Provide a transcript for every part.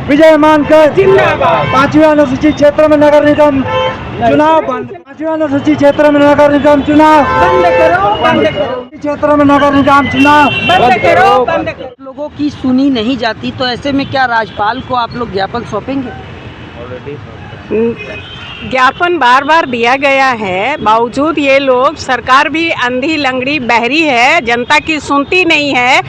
विजय मानकर जिंदाबाद। 5वीं अनुसूचित क्षेत्र में नगर निगम चुनाव बंद। 5वीं अनुसूचित क्षेत्र में नगर निगम चुनाव बंद करो, बंद करो, क्षेत्र में नगर निगम चुनाव बंद करो, बंद करो। लोगों की सुनी नहीं जाती, तो ऐसे में क्या राज्यपाल को आप लोग ज्ञापन सौंपेंगे? ज्ञापन बार बार दिया गया है, बावजूद ये लोग, सरकार भी अंधी लंगड़ी बहरी है, जनता की सुनती नहीं है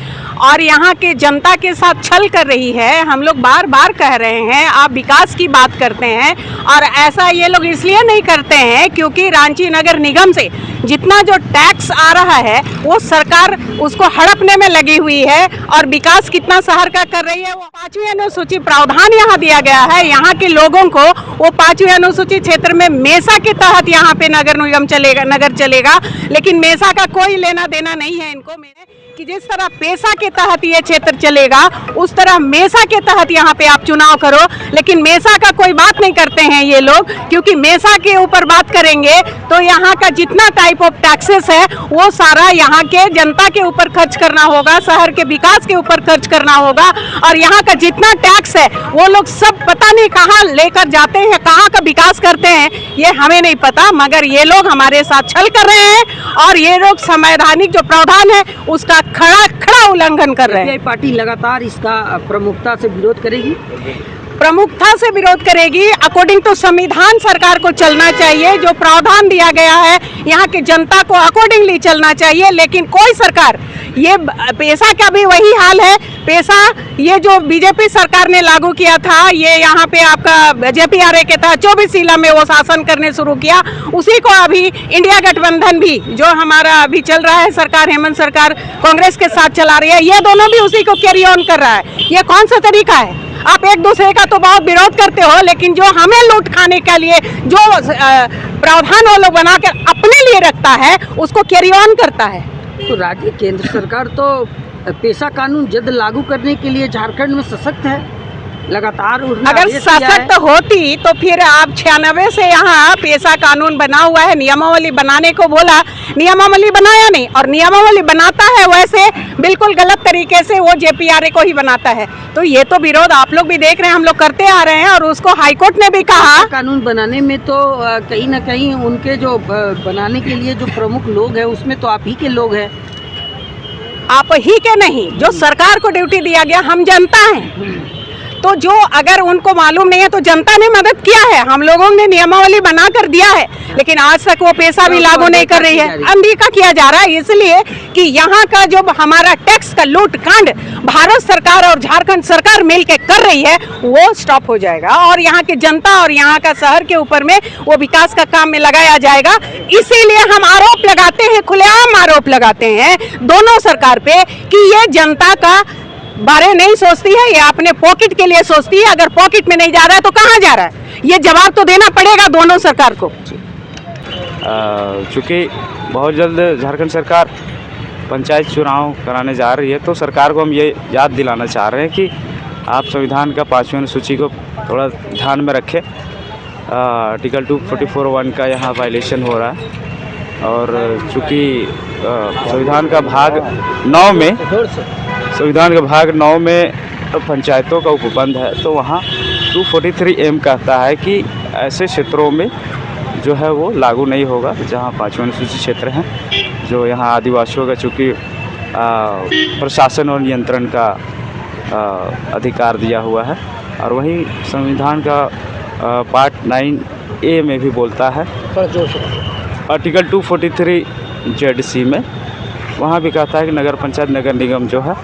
और यहाँ के जनता के साथ छल कर रही है। हम लोग बार बार कह रहे हैं आप विकास की बात करते हैं, और ऐसा ये लोग इसलिए नहीं करते हैं क्योंकि रांची नगर निगम से जितना जो टैक्स आ रहा है वो सरकार उसको हड़पने में लगी हुई है, और विकास कितना शहर का कर रही है वो 5वीं अनुसूची प्रावधान यहाँ दिया गया है। यहाँ के लोगों को वो 5वीं अनुसूचित क्षेत्र में मेसा के तहत यहाँ पे नगर निगम चलेगा, नगर चलेगा, लेकिन मेसा का कोई लेना देना नहीं है इनको। मेरे कि जिस तरह पेशा के तहत ये क्षेत्र चलेगा उस तरह मेसा के तहत यहाँ पे आप चुनाव करो, लेकिन मेसा का कोई बात नहीं करते हैं ये लोग, क्योंकि मेसा के ऊपर बात करेंगे तो यहाँ का जितना टाइप ऑफ टैक्सेस है वो सारा यहाँ के जनता के ऊपर खर्च करना होगा, शहर के विकास के ऊपर खर्च करना होगा, और यहाँ का जितना टैक्स है वो लोग सब पता नहीं कहाँ लेकर जाते हैं, कहाँ का विकास करते हैं ये हमें नहीं पता, मगर ये लोग हमारे साथ छल कर रहे हैं और ये लोग संवैधानिक जो प्रावधान है उसका खड़ा उल्लंघन कर रहे हैं। पार्टी लगातार इसका प्रमुखता से विरोध करेगी, प्रमुखता से विरोध करेगी। अकॉर्डिंग टू संविधान सरकार को चलना चाहिए, जो प्रावधान दिया गया है यहाँ की जनता को अकॉर्डिंगली चलना चाहिए, लेकिन कोई सरकार, ये पेशा का भी वही हाल है। पेशा ये जो बीजेपी सरकार ने लागू किया था, ये यहाँ पे आपका JPRA के तहत 24 जिला में वो शासन करने शुरू किया, उसी को अभी इंडिया गठबंधन भी जो हमारा अभी चल रहा है सरकार, हेमंत सरकार कांग्रेस के साथ चला रही है, ये दोनों भी उसी को कैरी ऑन कर रहा है। ये कौन सा तरीका है? आप एक दूसरे का तो बहुत विरोध करते हो, लेकिन जो हमें लूट खाने के लिए जो प्रावधान वो लोग बनाकर अपने लिए रखता है उसको कैरी ऑन करता है। तो राज्य केंद्र सरकार तो पेशा कानून जल्द लागू करने के लिए झारखंड में सशक्त है, लगातार अगर सशक्त होती तो फिर आप 96 से यहाँ पेशा कानून बना हुआ है, नियमावली बनाने को बोला, नियमावली बनाया नहीं, और नियमावली बनाता है वैसे बिल्कुल गलत तरीके से वो JPRA को ही बनाता है। तो ये तो विरोध आप लोग भी देख रहे हैं, हम लोग करते आ रहे हैं, और उसको हाईकोर्ट ने भी कहा। कानून बनाने में तो कहीं ना कहीं उनके जो बनाने के लिए जो प्रमुख लोग हैं उसमें तो आप ही के लोग हैं। आप ही के नहीं, जो सरकार को ड्यूटी दिया गया, हम जनता हैं, तो जो अगर उनको मालूम नहीं है तो जनता ने मदद किया है, हम लोगों ने नियमावली बना कर दिया है, लेकिन आज तक वो पेशा भी लागू नहीं कर रही है, अनदेखा किया जा रहा है, इसलिए कि यहाँ का जो हमारा टैक्स का लूट कांड भारत सरकार और झारखंड सरकार मिलकर कर रही है वो स्टॉप हो जाएगा, और यहाँ की जनता और यहाँ का शहर के ऊपर में वो विकास का काम में लगाया जाएगा। इसीलिए हम आरोप लगाते हैं, खुलेआम आरोप लगाते हैं दोनों सरकार पे कि ये जनता का बारे नहीं सोचती है, ये अपने पॉकेट के लिए सोचती है। अगर पॉकेट में नहीं जा रहा है तो कहाँ जा रहा है, ये जवाब तो देना पड़ेगा दोनों सरकार को। चूँकि बहुत जल्द झारखंड सरकार पंचायत चुनाव कराने जा रही है, तो सरकार को हम ये याद दिलाना चाह रहे हैं कि आप संविधान का 5वीं अनुसूची को थोड़ा ध्यान में रखें। आर्टिकल 244(1) का यहाँ वायलेशन हो रहा है, और चूँकि संविधान का भाग 9 में पंचायतों का उपबंध है, तो वहाँ 243(m) कहता है कि ऐसे क्षेत्रों में जो है वो लागू नहीं होगा जहाँ 5वीं अनुसूचित क्षेत्र हैं, जो यहाँ आदिवासियों का चूँकि प्रशासन और नियंत्रण का अधिकार दिया हुआ है। और वहीं संविधान का पार्ट 9A में भी बोलता है, आर्टिकल 243(ZC) में वहाँ भी कहता है कि नगर पंचायत नगर निगम जो है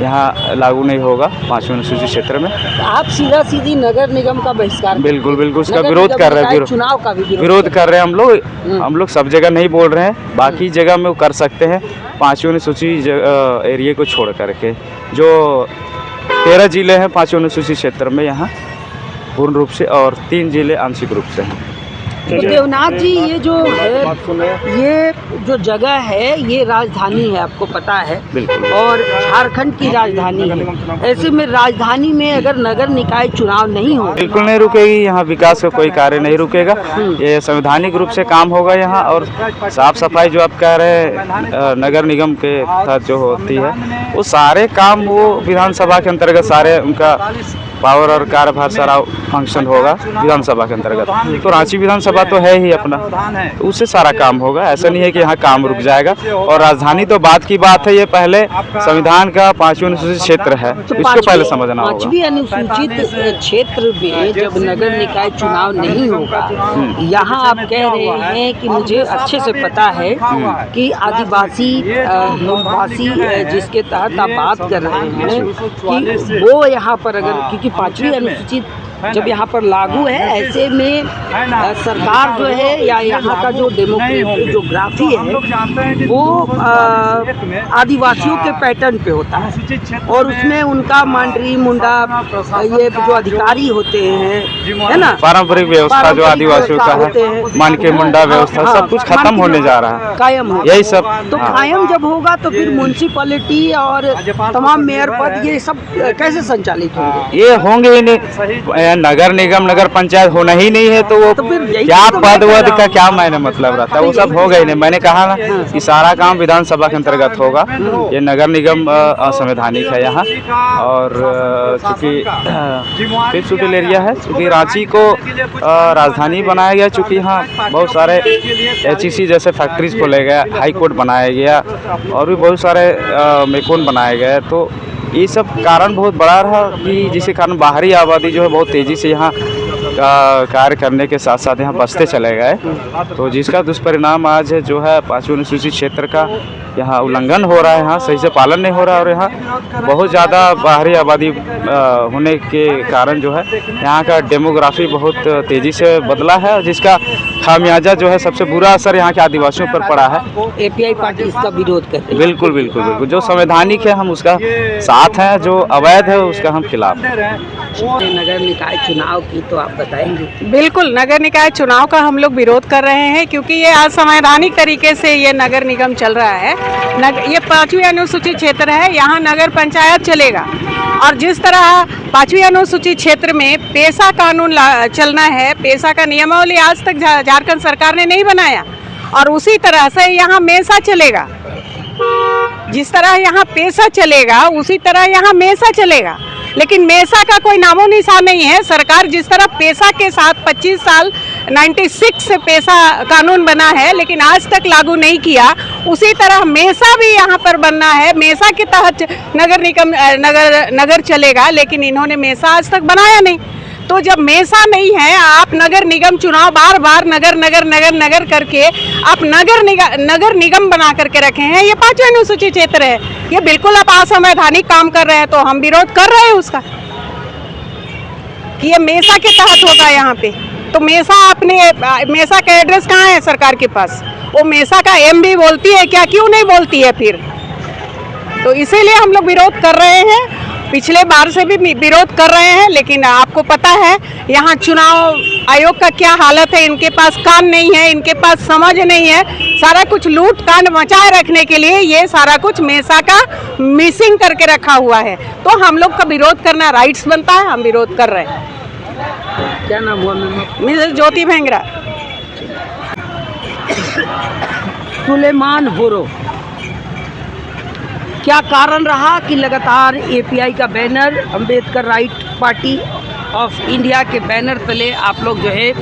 यहाँ लागू नहीं होगा 5वीं अनुसूचित क्षेत्र में। आप सीधा सीधी नगर निगम का बहिष्कार, बिल्कुल उसका विरोध कर रहे हैं, चुनाव का भी विरोध कर रहे हैं हम लोग सब जगह नहीं बोल रहे हैं, बाकी जगह में वो कर सकते हैं 5वीं अनुसूचित एरिया को छोड़ करके। जो 13 जिले हैं 5वीं अनुसूचित क्षेत्र में यहाँ पूर्ण रूप से, और 3 जिले आंशिक रूप से हैं। तो देवनाथ जी, ये जो है, ये जो जगह है ये राजधानी है, आपको पता है, बिल्कुल, और झारखंड की राजधानी है। ऐसे में राजधानी में अगर नगर निकाय चुनाव नहीं हो, बिल्कुल नहीं रुकेगी, यहाँ विकास का कोई कार्य नहीं रुकेगा, ये संवैधानिक रूप से काम होगा यहाँ। और साफ सफाई जो आप कह रहे हैं नगर निगम के तहत जो होती है, वो सारे काम वो विधानसभा के अंतर्गत सारे उनका पावर और कार्यभार सारा फंक्शन होगा विधानसभा के अंतर्गत। तो रांची विधानसभा तो है ही अपना, उससे सारा काम होगा। ऐसा नहीं है कि यहाँ काम रुक जाएगा। और राजधानी तो बात की बात है, ये पहले संविधान का 5वीं अनुसूचित क्षेत्र है, इसको पहले समझना होगा। 5वीं अनुसूचित क्षेत्र में जब नगर निकाय चुनाव नहीं होगा, यहाँ आप कह रहे हैं कि मुझे अच्छे से पता है कि आदिवासी मूलवासी जिसके तहत आप बात कर रहे हैं कि वो यहाँ पर अगर, क्योंकि 5वीं अनुसूचित जब यहाँ पर लागू है, ऐसे में सरकार जो है या यहाँ का जो डेमोग्राफी है वो आदिवासियों के पैटर्न पे होता है, और उसमें उनका मांडरी मुंडा ये जो अधिकारी होते हैं, है ना, पारंपरिक व्यवस्था जो आदिवासियों का है, मान के मुंडा व्यवस्था, सब कुछ खत्म होने जा रहा है, कायम हो यही सब। तो कायम जब होगा तो फिर म्युनिसिपैलिटी और तमाम मेयर पद ये सब कैसे संचालित होंगे? ये होंगे ही नहीं। नगर निगम नगर पंचायत होना ही नहीं है, तो वो क्या पद वद का क्या मायने मतलब रहता है, वो सब हो गई नहीं। मैंने कहा ना कि सारा काम विधानसभा के अंतर्गत होगा। ये नगर निगम असंवैधानिक है यहाँ, और चूँकि फिफ्थ शेड्यूल एरिया है, चूँकि रांची को राजधानी बनाया गया, चूँकि यहाँ बहुत सारे HEC जैसे फैक्ट्रीज खोले गए, हाई कोर्ट बनाया गया, और भी बहुत सारे मेकोन बनाए गए। तो ये सब कारण बहुत बड़ा रहा कि जिसके कारण बाहरी आबादी जो है बहुत तेज़ी से यहाँ कार्य करने के साथ साथ यहाँ बसते चले गए। तो जिसका दुष्परिणाम आज जो है 5वीं अनुसूचित क्षेत्र का यहाँ उल्लंघन हो रहा है, यहाँ सही से पालन नहीं हो रहा है, और यहाँ बहुत ज़्यादा बाहरी आबादी होने के कारण जो है यहाँ का डेमोग्राफी बहुत तेज़ी से बदला है, और जिसका खामियाजा जो है सबसे बुरा असर यहाँ के आदिवासियों पर पड़ा है। API पार्टी इसका विरोध करती है। बिल्कुल बिल्कुल बिल्कुल, जो संवैधानिक है हम उसका साथ हैं, जो अवैध है उसका हम खिलाफ हैं। नगर निकाय चुनाव की तो आप बताएंगे? बिल्कुल, नगर निकाय चुनाव का हम लोग विरोध कर रहे हैं, क्योंकि ये असंवैधानिक तरीके से ये नगर निगम चल रहा है। ये 5वीं अनुसूचित क्षेत्र है, यहाँ नगर पंचायत चलेगा, और जिस तरह 5वीं अनुसूचित क्षेत्र में पेशा कानून चलना है, पेशा का नियमावली आज तक झारखंड सरकार ने नहीं बनाया, और उसी तरह से यहाँ मेसा चलेगा। जिस तरह यहाँ पेशा चलेगा उसी तरह यहाँ मेसा चलेगा, लेकिन मेसा का कोई नामो निशान नहीं है। सरकार जिस तरह पेशा के साथ 25 साल 96 से पेशा कानून बना है, लेकिन आज तक लागू नहीं किया, उसी तरह मेसा भी यहाँ पर बनना है। मेसा के तहत नगर निगम नगर चलेगा, लेकिन इन्होंने मेसा आज तक बनाया नहीं। तो जब मेसा नहीं है, आप नगर निगम चुनाव बार बार नगर करके आप नगर निगम बना करके रखे हैं। ये 5वीं अनुसूचित क्षेत्र है, ये बिल्कुल आप असंवैधानिक काम कर रहे हैं। तो हम विरोध कर रहे हैं उसका कि ये मेसा के तहत होगा यहाँ पे। तो मेसा का एड्रेस कहाँ है सरकार के पास? वो मेसा का MB बोलती है क्या? क्यों नहीं बोलती है फिर? तो इसीलिए हम लोग विरोध कर रहे हैं, पिछले बार से भी विरोध कर रहे हैं। लेकिन आपको पता है यहाँ चुनाव आयोग का क्या हालत है, इनके पास कान नहीं है, इनके पास समझ नहीं है। सारा कुछ लूट कांड मचाए रखने के लिए ये सारा कुछ मेसा का मिसिंग करके रखा हुआ है। तो हम लोग का विरोध करना राइट्स बनता है, हम विरोध कर रहे हैं। क्या नाम हुआ मैम? मिसेस ज्योति भेंगरा। सुलेमान होरो, क्या कारण रहा कि लगातार API का banner, Ambedkar right party of India के बैनर तले आप लोग जो है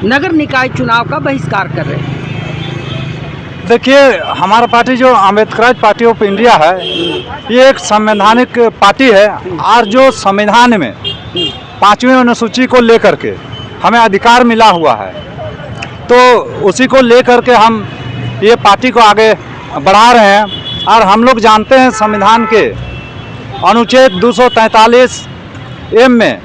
नगर निकाय चुनाव का बहिष्कार कर रहे हैं? देखिए, हमारा पार्टी जो अम्बेडकर पार्टी ऑफ इंडिया है, ये एक संवैधानिक पार्टी है, और जो संविधान में 5वीं अनुसूची को लेकर के हमें अधिकार मिला हुआ है, तो उसी को लेकर के हम ये पार्टी को आगे बढ़ा रहे हैं। और हम लोग जानते हैं संविधान के अनुच्छेद 243M में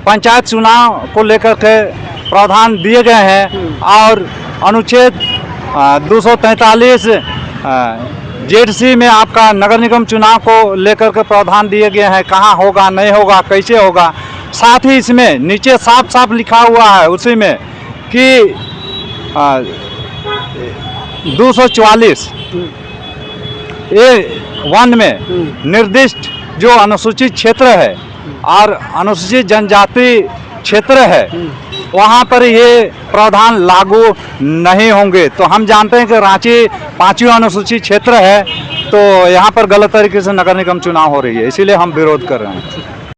पंचायत चुनाव को लेकर के प्रावधान दिए गए हैं, और अनुच्छेद 243 ZC में आपका नगर निगम चुनाव को लेकर के प्रावधान दिए गए हैं, कहाँ होगा, नहीं होगा, कैसे होगा। साथ ही इसमें नीचे साफ साफ लिखा हुआ है उसी में कि 244 A1 में निर्दिष्ट जो अनुसूचित क्षेत्र है और अनुसूचित जनजाति क्षेत्र है, वहाँ पर ये प्रावधान लागू नहीं होंगे। तो हम जानते हैं कि रांची 5वीं अनुसूचित क्षेत्र है, तो यहाँ पर गलत तरीके से नगर निगम चुनाव हो रही है, इसीलिए हम विरोध कर रहे हैं।